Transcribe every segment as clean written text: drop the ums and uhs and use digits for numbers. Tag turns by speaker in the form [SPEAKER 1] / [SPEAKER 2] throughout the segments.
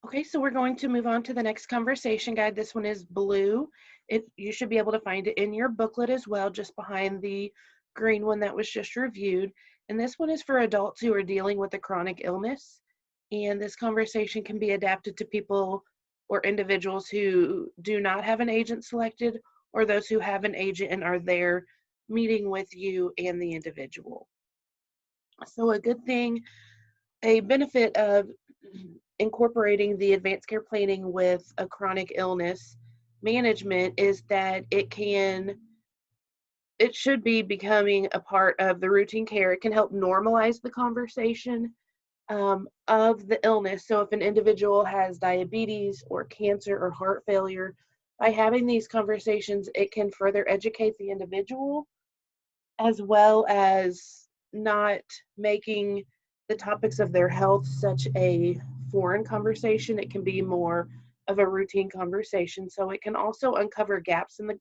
[SPEAKER 1] Okay, so we're going to move on to the next conversation guide. This one is blue. You should be able to find it in your booklet as well, just behind the green one that was just reviewed. And this one is for adults who are dealing with a chronic illness. And this conversation can be adapted to people or individuals who do not have an agent selected, or those who have an agent and are there meeting with you and the individual. So a benefit of incorporating the advanced care planning with a chronic illness management is that it should be becoming a part of the routine care. It can help normalize the conversation of the illness. So if an individual has diabetes or cancer or heart failure, by having these conversations, it can further educate the individual, as well as not making the topics of their health such a foreign conversation. It can be more of a routine conversation. So it can also uncover gaps in the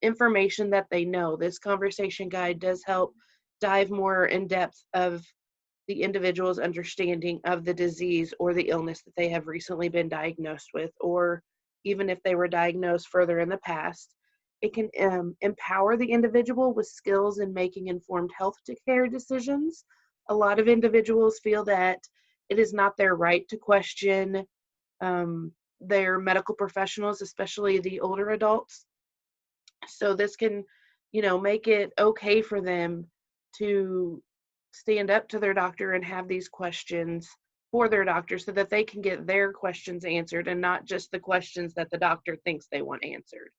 [SPEAKER 1] information that they know. This conversation guide does help dive more in depth of the individual's understanding of the disease or the illness that they have recently been diagnosed with, or even if they were diagnosed further in the past. It can empower the individual with skills in making informed health care decisions. A lot of individuals feel that it is not their right to question their medical professionals, especially the older adults. So this can, make it okay for them to stand up to their doctor and have these questions for their doctor so that they can get their questions answered and not just the questions that the doctor thinks they want answered.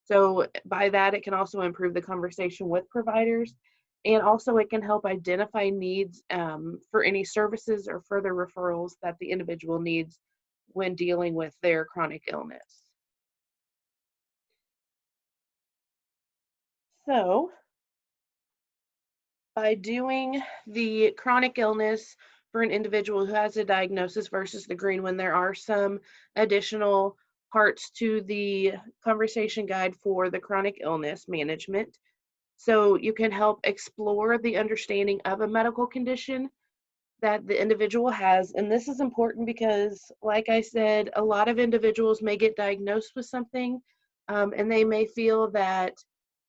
[SPEAKER 1] So by that, it can also improve the conversation with providers, and also it can help identify needs for any services or further referrals that the individual needs when dealing with their chronic illness. So by doing the chronic illness for an individual who has a diagnosis versus the green one, there are some additional parts to the conversation guide for the chronic illness management. So you can help explore the understanding of a medical condition that the individual has. And this is important because, like I said, a lot of individuals may get diagnosed with something, and they may feel that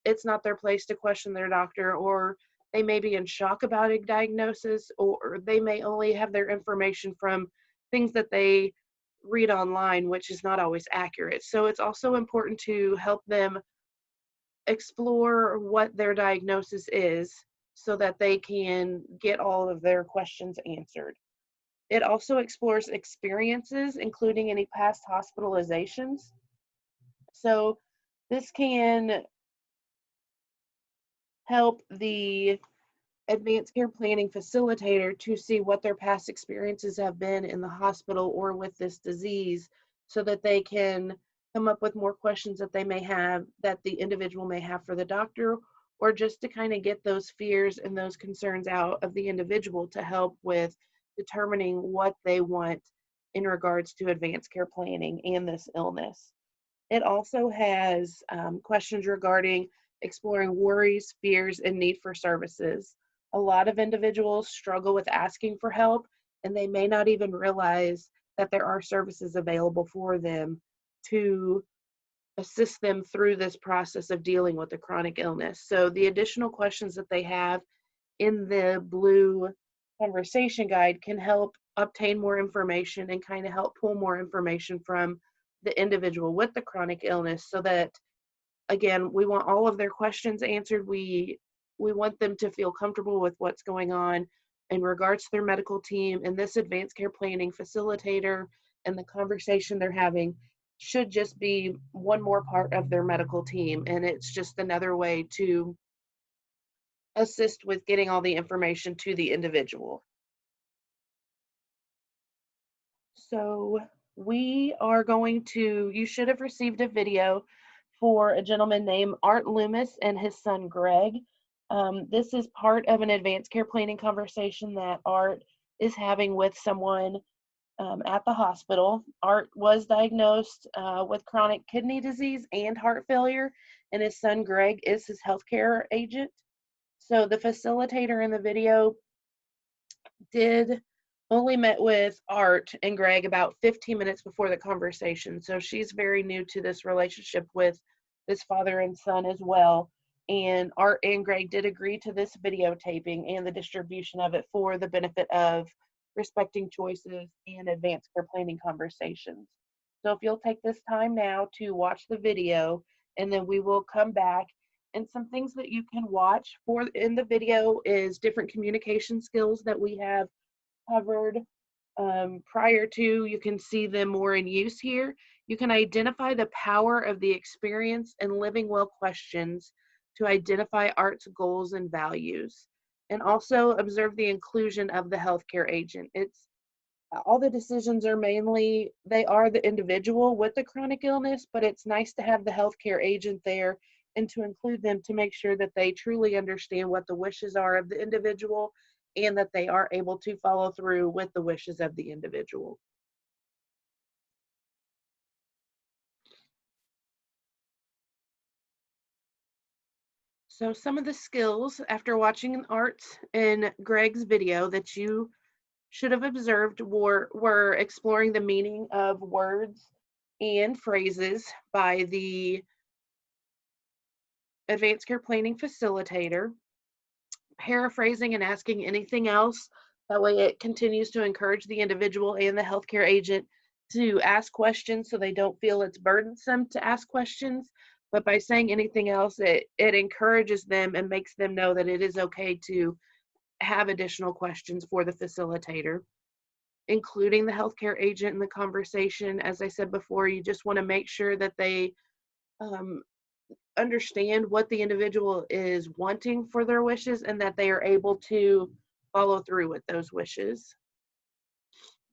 [SPEAKER 1] it's not their place to question their doctor, or they may be in shock about a diagnosis, or they may only have their information from things that they read online, which is not always accurate. So it's also important to help them explore what their diagnosis is so that they can get all of their questions answered. It also explores experiences, including any past hospitalizations. So this can help the advanced care planning facilitator to see what their past experiences have been in the hospital or with this disease, so that they can come up with more questions that they may have, that the individual may have for the doctor, or just to kind of get those fears and those concerns out of the individual to help with determining what they want in regards to advanced care planning and this illness. It also has questions regarding exploring worries, fears, and need for services. A lot of individuals struggle with asking for help, and they may not even realize that there are services available for them to assist them through this process of dealing with a chronic illness. So the additional questions that they have in the blue conversation guide can help obtain more information and kind of help pull more information from the individual with the chronic illness, so that, again, we want all of their questions answered. We want them to feel comfortable with what's going on in regards to their medical team, and this advanced care planning facilitator and the conversation they're having should just be one more part of their medical team, and it's just another way to assist with getting all the information to the individual. So you should have received a video for a gentleman named Art Loomis and his son Greg. This is part of an advanced care planning conversation that Art is having with someone at the hospital. Art was diagnosed with chronic kidney disease and heart failure, and his son Greg is his healthcare agent. So the facilitator in the video did only met with Art and Greg about 15 minutes before the conversation. So she's very new to this relationship with this father and son as well. And Art and Greg did agree to this videotaping and the distribution of it for the benefit of respecting choices and advanced care planning conversations. So if you'll take this time now to watch the video, and then we will come back. And some things that you can watch for in the video is different communication skills that we have covered prior to. You can see them more in use here. You can identify the power of the experience and living well questions to identify Art's goals and values. And also observe the inclusion of the healthcare agent. It's all the decisions are mainly, they are the individual with the chronic illness, but it's nice to have the healthcare agent there and to include them to make sure that they truly understand what the wishes are of the individual and that they are able to follow through with the wishes of the individual. So some of the skills after watching Art's and Greg's video that you should have observed were exploring the meaning of words and phrases by the advanced care planning facilitator, paraphrasing and asking anything else. That way it continues to encourage the individual and the healthcare agent to ask questions so they don't feel it's burdensome to ask questions. But by saying anything else, it encourages them and makes them know that it is okay to have additional questions for the facilitator, including the healthcare agent in the conversation. As I said before, you just want to make sure that they um, understand what the individual is wanting for their wishes and that they are able to follow through with those wishes.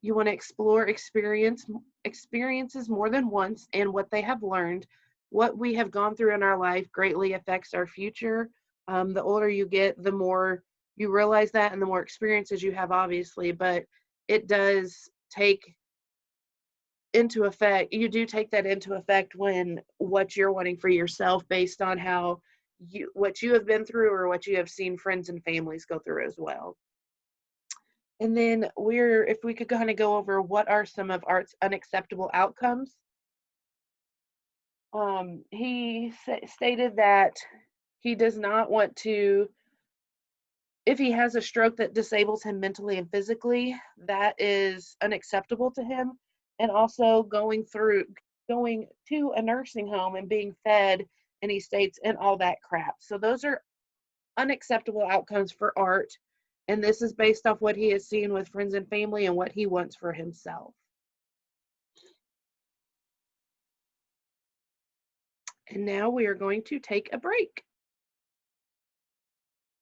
[SPEAKER 1] You want to explore experiences more than once and what they have learned. What we have gone through in our life greatly affects our future. The older you get, the more you realize that and the more experiences you have, obviously, but it does take into effect, you do take that into effect when what you're wanting for yourself based on how what you have been through or what you have seen friends and families go through as well. And then if we could kind of go over what are some of Art's unacceptable outcomes. He stated that he does not want to, if he has a stroke that disables him mentally and physically, that is unacceptable to him. And also going to a nursing home and being fed, and he states, and all that crap. So those are unacceptable outcomes for Art. And this is based off what he has seen with friends and family and what he wants for himself. And now we are going to take a break.